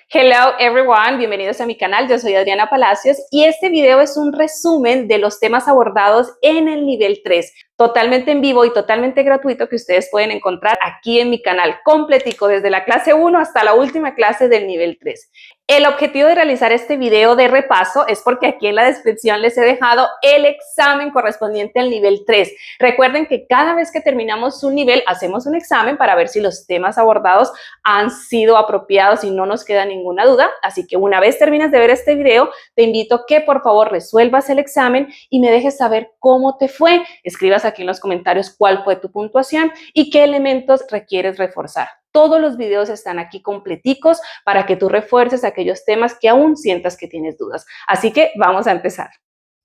Hello everyone, bienvenidos a mi canal, yo soy Adriana Palacios y este video es un resumen de los temas abordados en el nivel 3, totalmente en vivo y totalmente gratuito que ustedes pueden encontrar aquí en mi canal, completico desde la clase 1 hasta la última clase del nivel 3. El objetivo de realizar este video de repaso es porque aquí en la descripción les he dejado el examen correspondiente al nivel 3. Recuerden que cada vez que terminamos un nivel hacemos un examen para ver si los temas abordados han sido apropiados y no nos queda ninguna duda. Así que una vez termines de ver este video, te invito a que por favor resuelvas el examen y me dejes saber cómo te fue. Escribas aquí en los comentarios cuál fue tu puntuación y qué elementos requieres reforzar. Todos los videos están aquí completicos para que tú refuerces aquellos temas que aún sientas que tienes dudas. Así que vamos a empezar.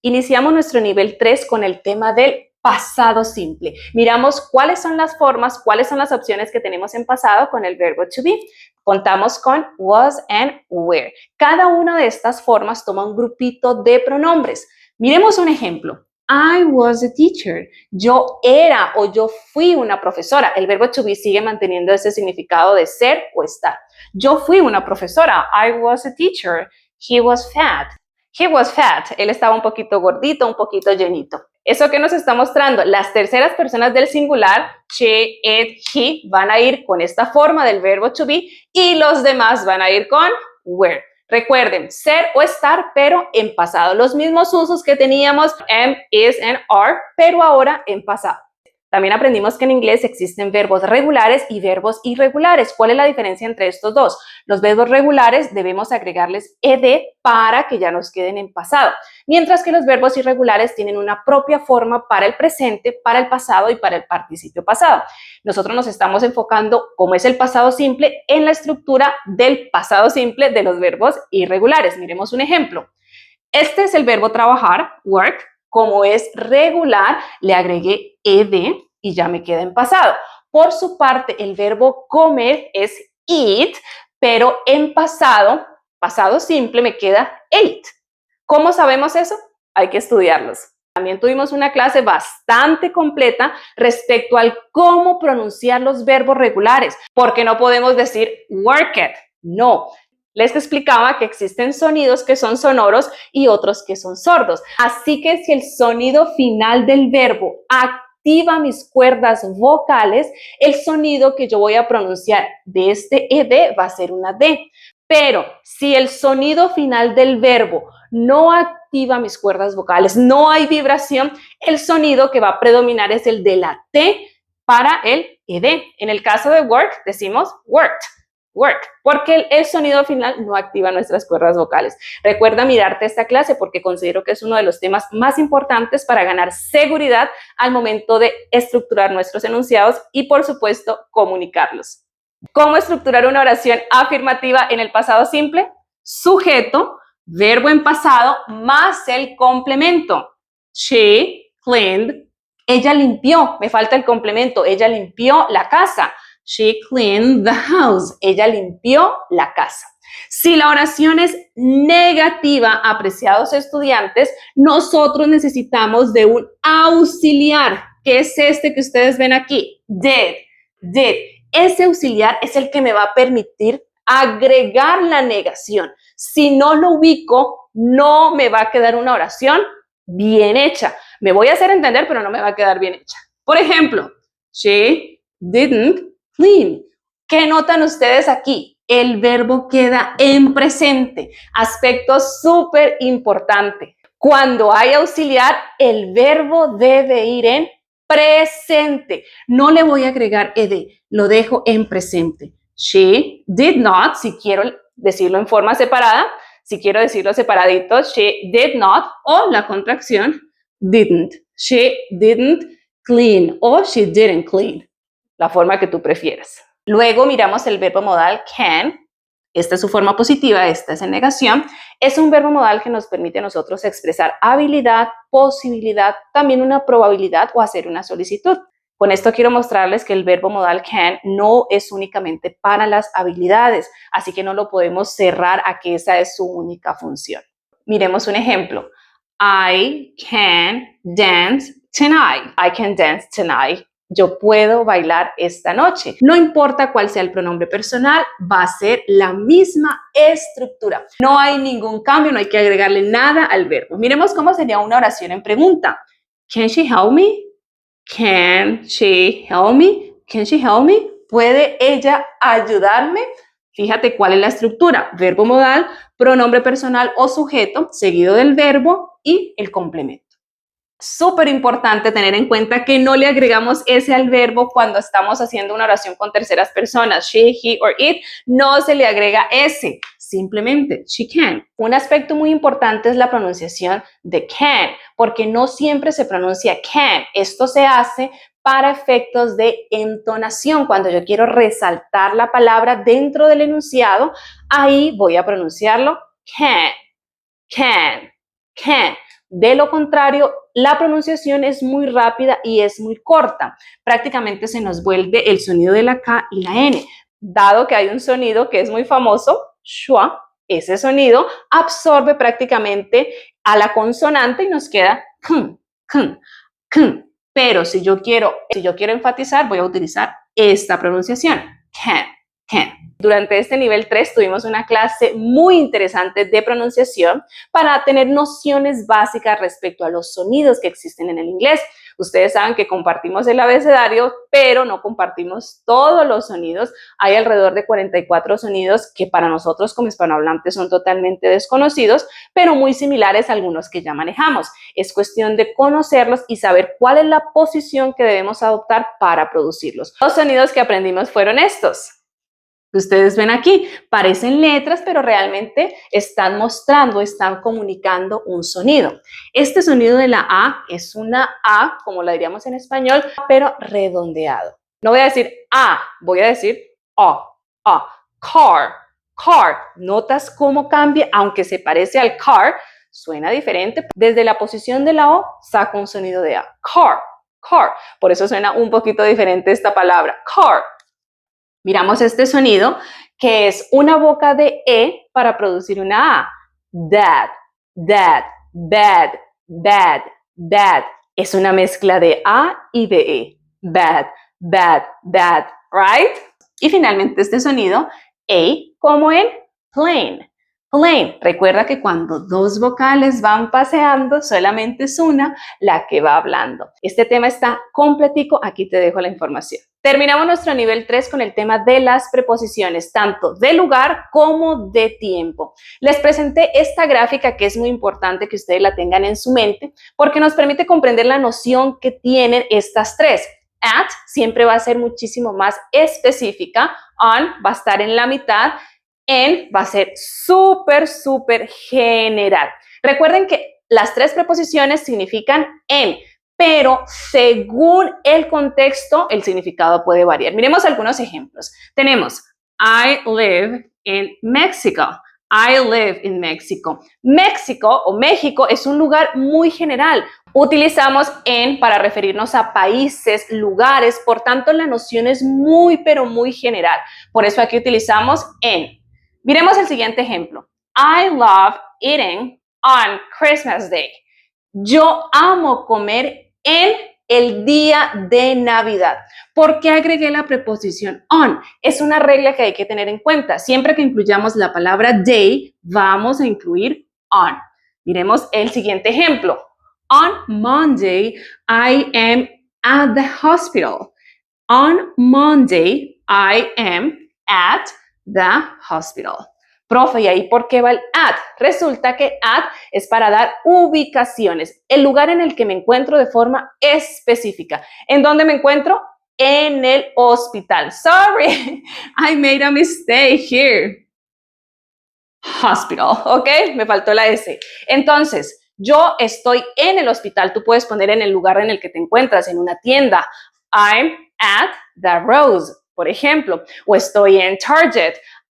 Iniciamos nuestro nivel 3 con el tema del pasado simple. Miramos cuáles son las formas, cuáles son las opciones que tenemos en pasado con el verbo to be. Contamos con was and were. Cada una de estas formas toma un grupito de pronombres. Miremos un ejemplo. I was a teacher. Yo era o yo fui una profesora. El verbo to be sigue manteniendo ese significado de ser o estar. Yo fui una profesora. I was a teacher. He was fat. He was fat. Él estaba un poquito gordito, un poquito llenito. ¿Eso qué nos está mostrando? Las terceras personas del singular, she, it, he, van a ir con esta forma del verbo to be y los demás van a ir con were. Recuerden, ser o estar, pero en pasado. Los mismos usos que teníamos am, is and are, pero ahora en pasado. También aprendimos que en inglés existen verbos regulares y verbos irregulares. ¿Cuál es la diferencia entre estos dos? Los verbos regulares debemos agregarles ed para que ya nos queden en pasado, mientras que los verbos irregulares tienen una propia forma para el presente, para el pasado y para el participio pasado. Nosotros nos estamos enfocando, como es el pasado simple, en la estructura del pasado simple de los verbos irregulares. Miremos un ejemplo. Este es el verbo trabajar, work. Como es regular, le agregué ed y ya me queda en pasado. Por su parte, el verbo comer es eat, pero en pasado, pasado simple, me queda ate. ¿Cómo sabemos eso? Hay que estudiarlos. También tuvimos una clase bastante completa respecto al cómo pronunciar los verbos regulares, porque no podemos decir worked, no. Les explicaba que existen sonidos que son sonoros y otros que son sordos. Así que si el sonido final del verbo activa mis cuerdas vocales, el sonido que yo voy a pronunciar de este ed va a ser una D. Pero si el sonido final del verbo no activa mis cuerdas vocales, no hay vibración, el sonido que va a predominar es el de la T para el ed. En el caso de work decimos worked. Work, porque el sonido final no activa nuestras cuerdas vocales. Recuerda mirarte esta clase porque considero que es uno de los temas más importantes para ganar seguridad al momento de estructurar nuestros enunciados y, por supuesto, comunicarlos. ¿Cómo estructurar una oración afirmativa en el pasado simple? Sujeto, verbo en pasado, más el complemento. She cleaned. Ella limpió, me falta el complemento, ella limpió la casa. She cleaned the house. Ella limpió la casa. Si la oración es negativa, apreciados estudiantes, nosotros necesitamos de un auxiliar, que es este que ustedes ven aquí, did. Ese auxiliar es el que me va a permitir agregar la negación. Si no lo ubico, no me va a quedar una oración bien hecha. Me voy a hacer entender, pero no me va a quedar bien hecha. Por ejemplo, she didn't clean. ¿Qué notan ustedes aquí? El verbo queda en presente. Aspecto súper importante. Cuando hay auxiliar, el verbo debe ir en presente. No le voy a agregar ed, lo dejo en presente. She did not, si quiero decirlo en forma separada, si quiero decirlo separadito, she did not, o la contracción, didn't. She didn't clean o she didn't clean. La forma que tú prefieras. Luego miramos el verbo modal can. Esta es su forma positiva, esta es en negación. Es un verbo modal que nos permite a nosotros expresar habilidad, posibilidad, también una probabilidad o hacer una solicitud. Con esto quiero mostrarles que el verbo modal can no es únicamente para las habilidades, así que no lo podemos cerrar a que esa es su única función. Miremos un ejemplo. I can dance tonight. I can dance tonight. yo puedo bailar esta noche. No importa cuál sea el pronombre personal, va a ser la misma estructura. No hay ningún cambio, no hay que agregarle nada al verbo. Miremos cómo sería una oración en pregunta. Can she help me? Can she help me? Can she help me? ¿Puede ella ayudarme? Fíjate cuál es la estructura. Verbo modal, pronombre personal o sujeto, seguido del verbo y el complemento. Súper importante tener en cuenta que no le agregamos ese al verbo cuando estamos haciendo una oración con terceras personas. She, he or it, no se le agrega ese. Simplemente, she can. Un aspecto muy importante es la pronunciación de can, porque no siempre se pronuncia can. Esto se hace para efectos de entonación. Cuando yo quiero resaltar la palabra dentro del enunciado, ahí voy a pronunciarlo can, can, can. De lo contrario, la pronunciación es muy rápida y es muy corta. Prácticamente se nos vuelve el sonido de la K y la N. Dado que hay un sonido que es muy famoso, schwa, ese sonido absorbe prácticamente a la consonante y nos queda kn, kn, kn. Pero si yo quiero enfatizar, voy a utilizar esta pronunciación, can, can. Durante este nivel 3 tuvimos una clase muy interesante de pronunciación para tener nociones básicas respecto a los sonidos que existen en el inglés. Ustedes saben que compartimos el abecedario, pero no compartimos todos los sonidos. Hay alrededor de 44 sonidos que para nosotros como hispanohablantes son totalmente desconocidos, pero muy similares a algunos que ya manejamos. Es cuestión de conocerlos y saber cuál es la posición que debemos adoptar para producirlos. Los sonidos que aprendimos fueron estos. Ustedes ven aquí, parecen letras, pero realmente están mostrando, están comunicando un sonido. Este sonido de la A es una A, como la diríamos en español, pero redondeado. No voy a decir A, voy a decir O, O. Car, car. ¿Notas cómo cambia? Aunque se parece al car, suena diferente. Desde la posición de la O, saco un sonido de A. Car, car. Por eso suena un poquito diferente esta palabra. Car. Miramos este sonido que es una boca de E para producir una A. Dad, dad, dad, dad, dad. Es una mezcla de A y de E. Bad, bad, bad, right? Y finalmente este sonido, A, como en plane. Plane. Recuerda que cuando dos vocales van paseando, solamente es una la que va hablando. Este tema está completico, aquí te dejo la información. Terminamos nuestro nivel 3 con el tema de las preposiciones, tanto de lugar como de tiempo. Les presenté esta gráfica que es muy importante que ustedes la tengan en su mente porque nos permite comprender la noción que tienen estas tres. At siempre va a ser muchísimo más específica, on va a estar en la mitad, en va a ser súper general. Recuerden que las tres preposiciones significan en, pero según el contexto, el significado puede variar. Miremos algunos ejemplos. Tenemos, I live in Mexico. I live in Mexico. México o México es un lugar muy general. Utilizamos en para referirnos a países, lugares, por tanto la noción es muy, pero muy general. Por eso aquí utilizamos en. Miremos el siguiente ejemplo. I love eating on Christmas Day. Yo amo comer en el día de Navidad. ¿Por qué agregué la preposición on? Es una regla que hay que tener en cuenta. Siempre que incluyamos la palabra day, vamos a incluir on. Miremos el siguiente ejemplo. On Monday, I am at the hospital. On Monday, I am at the hospital. Profe, ¿y ahí por qué va el at? Resulta que at es para dar ubicaciones, el lugar en el que me encuentro de forma específica. ¿En dónde me encuentro? En el hospital. Sorry, I made a mistake here. Hospital, ¿ok? Me faltó la S. Entonces, yo estoy en el hospital. Tú puedes poner en el lugar en el que te encuentras, en una tienda. I'm at the Rose, por ejemplo. O estoy en Target.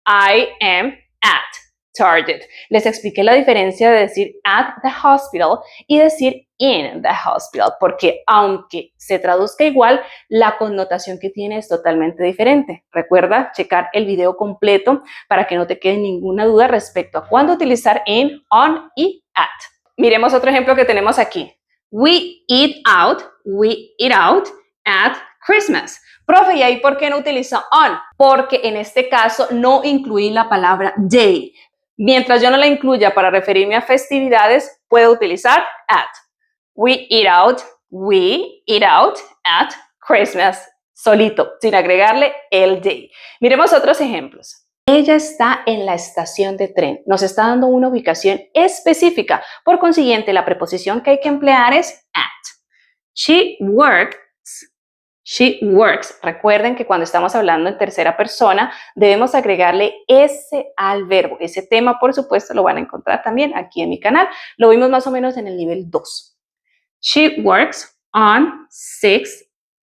I am at Target. Les expliqué la diferencia de decir at the hospital y decir in the hospital, porque aunque se traduzca igual, la connotación que tiene es totalmente diferente. Recuerda checar el video completo para que no te quede ninguna duda respecto a cuándo utilizar in, on y at. Miremos otro ejemplo que tenemos aquí. We eat out at Christmas. Profe, ¿y ahí por qué no utilizo on? Porque en este caso no incluí la palabra day. Mientras yo no la incluya para referirme a festividades, puedo utilizar at. We eat out at Christmas. Solito, sin agregarle el day. Miremos otros ejemplos. Ella está en la estación de tren. Nos está dando una ubicación específica. Por consiguiente, la preposición que hay que emplear es at. She works. Recuerden que cuando estamos hablando en tercera persona, debemos agregarle ese al verbo. Ese tema, por supuesto, lo van a encontrar también aquí en mi canal. Lo vimos más o menos en el nivel 2. She works on 6th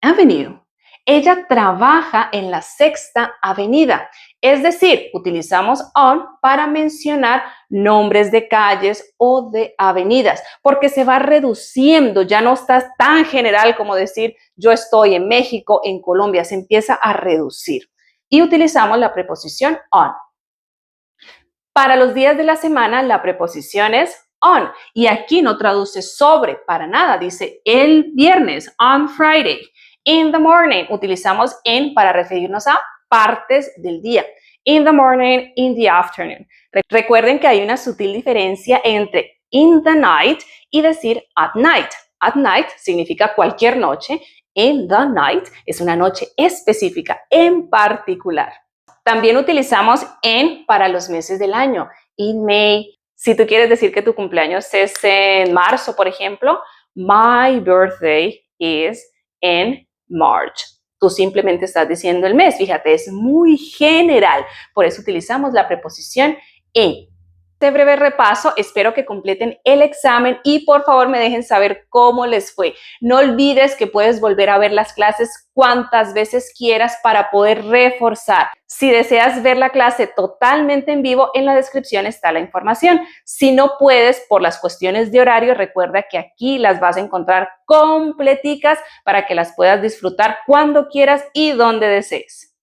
Avenue. Ella trabaja en la Sexta Avenida. Es decir, utilizamos on para mencionar nombres de calles o de avenidas, porque se va reduciendo, ya no está tan general como decir yo estoy en México, en Colombia, se empieza a reducir. Y utilizamos la preposición on. Para los días de la semana, la preposición es on. Y aquí no traduce sobre para nada, dice el viernes, on Friday. In the morning, utilizamos en para referirnos a partes del día. In the morning, in the afternoon. Recuerden que hay una sutil diferencia entre in the night y decir at night. At night significa cualquier noche. In the night es una noche específica, en particular. También utilizamos en para los meses del año. In May. Si tú quieres decir que tu cumpleaños es en marzo, por ejemplo, my birthday is in March. Tú simplemente estás diciendo el mes. Fíjate, es muy general. Por eso utilizamos la preposición in. Este breve repaso, espero que completen el examen y por favor me dejen saber cómo les fue. No olvides que puedes volver a ver las clases cuantas veces quieras para poder reforzar. Si deseas ver la clase totalmente en vivo, en la descripción está la información. Si no puedes, por las cuestiones de horario, recuerda que aquí las vas a encontrar completicas para que las puedas disfrutar cuando quieras y donde desees.